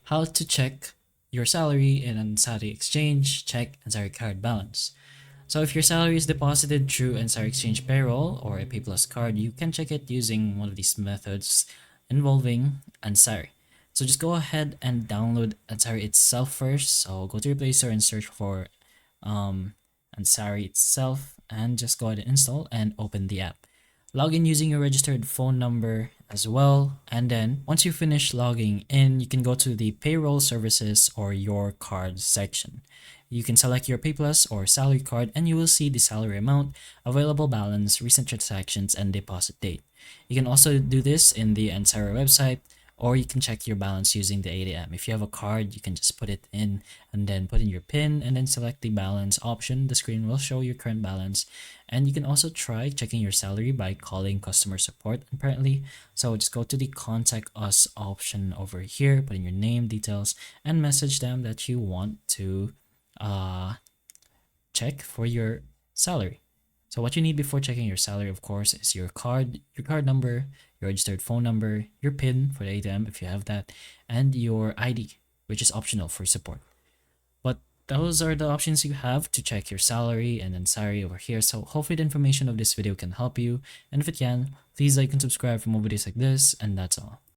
How to check your salary in Ansari Exchange, check Ansari Card Balance. So if your salary is deposited through Ansari Exchange payroll or a Pay Plus card, you can check it using one of these methods involving Ansari. So just go ahead and download Ansari itself first. So go to your Play Store and search for um, Ansari itself and just go ahead and install and open the app. Log in using your registered phone number as well. And then once you finish logging in, you can go to the payroll services or your card section. You can select your Pay Plus or salary card and you will see the salary amount, available balance, recent transactions, and deposit date. You can also do this in the Ansari website, or you can check your balance using the ATM. If you have a card, you can just put it in and then put in your PIN and then select the balance option. The screen will show your current balance. And you can also try checking your salary by calling customer support apparently. So just go to the contact us option over here, put in your name, details, and message them that you want to check for your salary. So what you need before checking your salary, of course, is your card number, your registered phone number, your PIN for the ATM if you have that, and your ID, which is optional for support. But those are the options you have to check your salary and then salary over here. So hopefully the information of this video can help you. And if it can, please like and subscribe for more videos like this. And that's all.